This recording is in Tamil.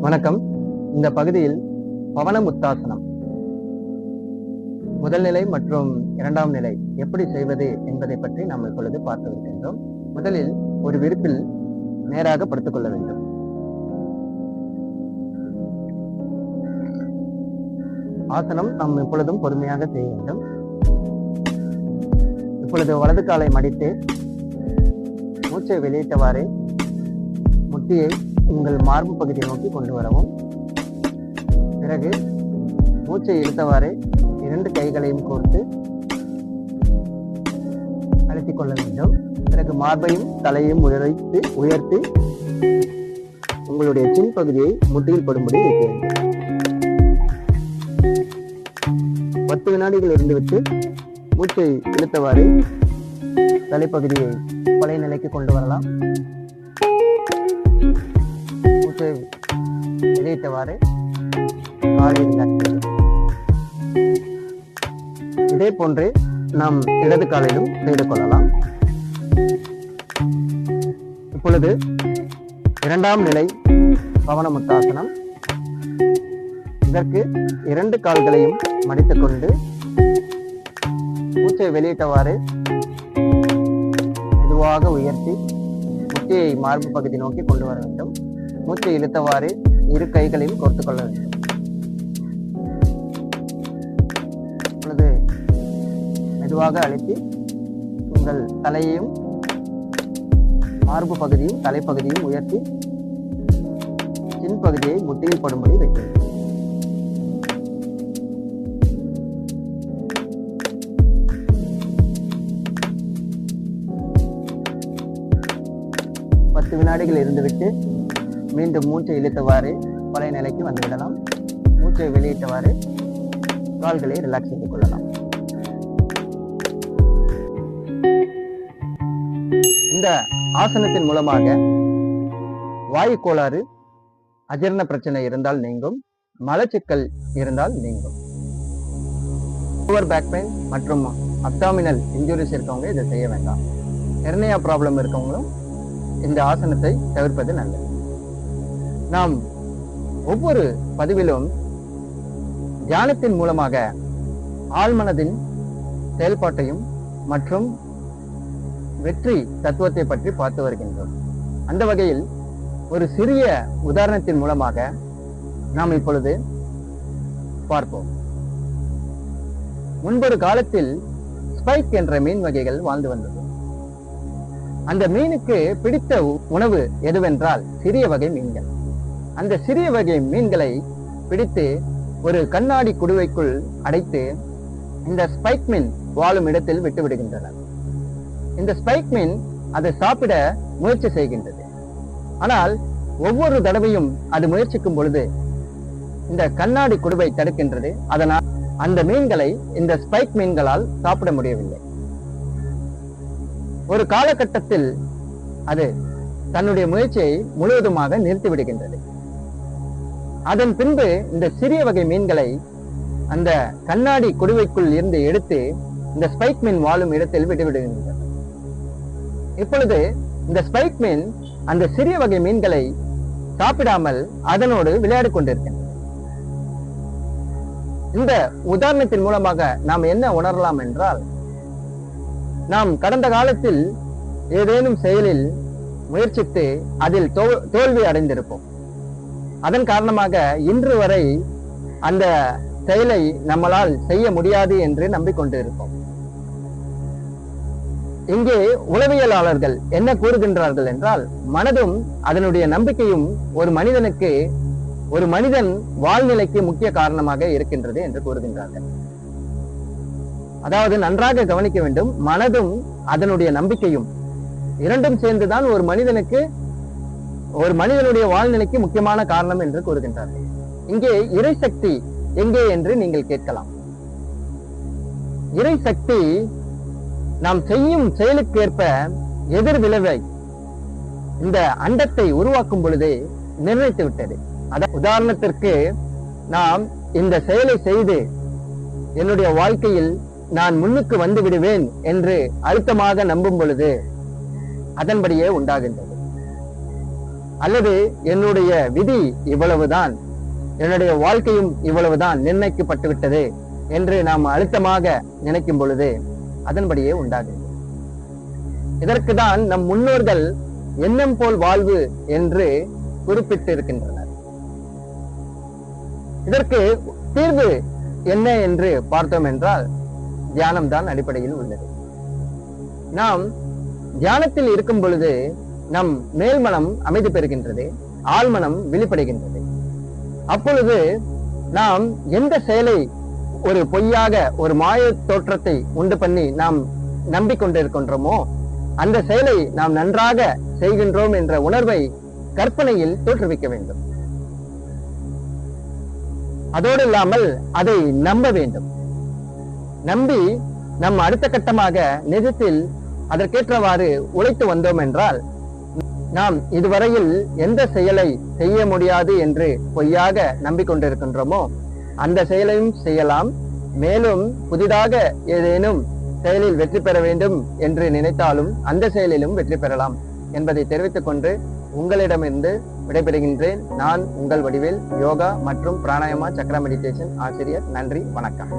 வணக்கம். இந்த பகுதியில் பவன முத்தாசனம் முதல் நிலை மற்றும் இரண்டாம் நிலை எப்படி செய்வது என்பதை பற்றி நாம் இப்பொழுது பார்த்து வருகின்றோம். முதலில் ஒரு விரிப்பில் நேராக படுத்துக் கொள்ள வேண்டும். ஆசனம் நாம் இப்பொழுதும் பொறுமையாக செய்ய வேண்டும். இப்பொழுது வலது காலை மடித்து மூச்சை வெளியிட்டவாறு முட்டியை உங்கள் மார்பு பகுதியை நோக்கி கொண்டு வரவும். பிறகு மூச்சை இழுத்தவாறு இரண்டு கைகளையும் கோர்த்து அழுத்திக் கொள்ள வேண்டும். பிறகு மார்பையும் தலையையும் உயர்த்தி உங்களுடைய சின் பகுதியை முட்டியில் படும்படி வைக்க வேண்டும். 10 வினாடிகள் இருந்துவிட்டு மூச்சை இழுத்தவாறு தலைப்பகுதியை பழைய நிலைக்கு கொண்டு வரலாம். மூச்சை வெளியிட்டவாறு காலை ரிலாக்ஸ் செய்யும். இதே போன்று நாம் இடது காலையிலும் செய்து கொள்ளலாம். இப்பொழுது இரண்டாம் நிலை பவன முத்தாசனம். இதற்கு இரண்டு கால்களையும் மடித்துக் கொண்டு மூச்சை வெளியிட்டவாறு மெதுவாக உயர்த்தி முட்டியை மார்பு பகுதி நோக்கி கொண்டு வர வேண்டும். மூச்சை இழுத்தவாறு இரு கைகளையும் கோர்த்துக் கொள்ள வேண்டும். இப்பொழுது மெதுவாக அழுத்தி உங்கள் தலையையும் மார்பு பகுதியும் தலைப்பகுதியும் உயர்த்தி சின் பகுதியை முட்டியில் படும்படி வைக்க வேண்டும். வினாடிகள் இருந்துவிட்டு மீண்டும் மூச்சை இழுத்தவாறு பழைய நிலைக்கு வந்துவிடலாம். மூச்சை வெளியிட்டவாறு கால்களை ரிலாக்ஸ் செய்து கொள்ளலாம். இந்த ஆசனத்தின் மூலமாக வாயு கோளாறு, அஜீரண பிரச்சனை இருந்தால் நீங்கும், மலச்சிக்கல் இருந்தால் நீங்கும். லோவர் பேக் பெயின் மற்றும் அப்டாமினல் இன்ஜுரிஸ் இருக்கவங்க இதை செய்ய வேண்டாம். ஹெர்னியா ப்ராப்ளம் இருக்கவங்களும் இந்த ஆசனத்தை தவிர்ப்பது நல்லது. நாம் ஒவ்வொரு பதிவிலும் தியானத்தின் மூலமாக ஆழ்மனதின் செயல்பாட்டையும் மற்றும் வெற்றி தத்துவத்தை பற்றி பார்த்து வருகின்றோம். அந்த வகையில் ஒரு சிறிய உதாரணத்தின் மூலமாக நாம் இப்பொழுது பார்ப்போம். முன்பொரு காலத்தில் ஸ்பைக் என்ற மீன் வகைகள் வாழ்ந்து வந்தது. அந்த மீனுக்கு பிடித்த உணவு எதுவென்றால் சிறிய வகை மீன்கள். அந்த சிறிய வகை மீன்களை பிடித்து ஒரு கண்ணாடி குடுவைக்குள் அடைத்து இந்த ஸ்பைக் மீன் வாழும் இடத்தில் விட்டு விடுகின்றனர். இந்த ஸ்பைக் மீன் அதை சாப்பிட முயற்சி செய்கின்றது. ஆனால் ஒவ்வொரு தடவையும் அது முயற்சிக்கும் பொழுது இந்த கண்ணாடி குடுவை தடுக்கின்றது. அதனால் அந்த மீன்களை இந்த ஸ்பைக் மீன்களால் சாப்பிட முடியவில்லை. ஒரு காலகட்டத்தில் அது தன்னுடைய முயற்சியை முழுவதுமாக நிறுத்திவிடுகின்றது. அதன் பின்பு இந்த சிறிய வகை மீன்களை அந்த கண்ணாடி குடுவைக்குள் இருந்து எடுத்து இந்த ஸ்பைக் மீன் வாழும் இடத்தில் விட்டுவிடுகின்றன. இப்பொழுது இந்த ஸ்பைக் மீன் அந்த சிறிய வகை மீன்களை சாப்பிடாமல் அதனோடு விளையாடி கொண்டிருக்கின்றன. இந்த உதாரணத்தின் மூலமாக நாம் என்ன உணரலாம் என்றால், நாம் கடந்த காலத்தில் ஏதேனும் செயலில் முயற்சித்து அதில் தோல்வி அடைந்திருப்போம். அதன் காரணமாக இன்று வரை அந்த செயலை நம்மளால் செய்ய முடியாது என்று நம்பிக்கொண்டு இருப்போம். இங்கே உளவியலாளர்கள் என்ன கூறுகின்றார்கள் என்றால், மனதும் அதனுடைய நம்பிக்கையும் ஒரு மனிதன் வாழ்நிலைக்கு முக்கிய காரணமாக இருக்கின்றது என்று கூறுகின்றார்கள். அதாவது நன்றாக கவனிக்க வேண்டும். மனதும் அதனுடைய நம்பிக்கையும் இரண்டும் சேர்ந்துதான் ஒரு மனிதனுடைய வாழ்நிலைக்கு முக்கியமான காரணம் என்று கூறுகின்றார்கள். இங்கே இறை சக்தி எங்கே என்று நீங்கள் கேட்கலாம். இறை சக்தி நாம் செய்யும் செயலுக்கேற்ப எதிர் விளைவை இந்த அண்டத்தை உருவாக்கும் பொழுதே நிர்ணயித்து விட்டது. உதாரணத்திற்கு, நாம் இந்த செயலை செய்து என்னுடைய வாழ்க்கையில் நான் முன்னுக்கு வந்து விடுவேன் என்று அழுத்தமாக நம்பும் பொழுது அதன்படியே உண்டாகின்றது. அல்லது என்னுடைய விதி இவ்வளவுதான், என்னுடைய வாழ்க்கையும் இவ்வளவுதான் நிர்ணயிக்கப்பட்டு விட்டது என்று நாம் அழுத்தமாக நினைக்கும் பொழுது அதன்படியே உண்டாகும். இதற்குதான் நம் முன்னோர்கள் எண்ணம் போல் வாழ்வு என்று குறிப்பிட்டு இருக்கின்றனர். இதற்கு தீர்வு என்ன என்று பார்த்தோம் என்றால் தியானம் தான் அடிப்படையில் உள்ளது. நாம் தியானத்தில் இருக்கும் பொழுது நம் மேல்மனம் அமைதி பெறுகின்றது, ஆழ்மனம் வெளிப்படுகின்றது. அப்பொழுது நாம் எந்த செயலை ஒரு பொய்யாக ஒரு மாய தோற்றத்தை உண்டு பண்ணி நாம் நம்பிக்கொண்டிருக்கின்றோமோ அந்த செயலை நாம் நன்றாக செய்கின்றோம் என்ற உணர்வை கற்பனையில் தோற்றுவிக்க வேண்டும். அதோடு இல்லாமல் அதை நம்ப வேண்டும். நம்பி நம் அடுத்த கட்டமாக நிஜத்தில் அதற்கேற்றவாறு உழைத்து வந்தோம் என்றால் நாம் இதுவரையில் எந்த செயலை செய்ய முடியாது என்று பொய்யாக நம்பிக்கொண்டிருக்கின்றோமோ அந்த செயலையும் செய்யலாம். மேலும் புதிதாக ஏதேனும் செயலில் வெற்றி பெற வேண்டும் என்று நினைத்தாலும் அந்த செயலிலும் வெற்றி பெறலாம் என்பதை தெரிவித்துக் கொண்டு உங்களிடமிருந்து விடைபெறுகின்றேன். நான் உங்கள் வடிவேல், யோகா மற்றும் பிராணாயாமா சக்ரா மெடிடேஷன் ஆசிரியர். நன்றி, வணக்கம்.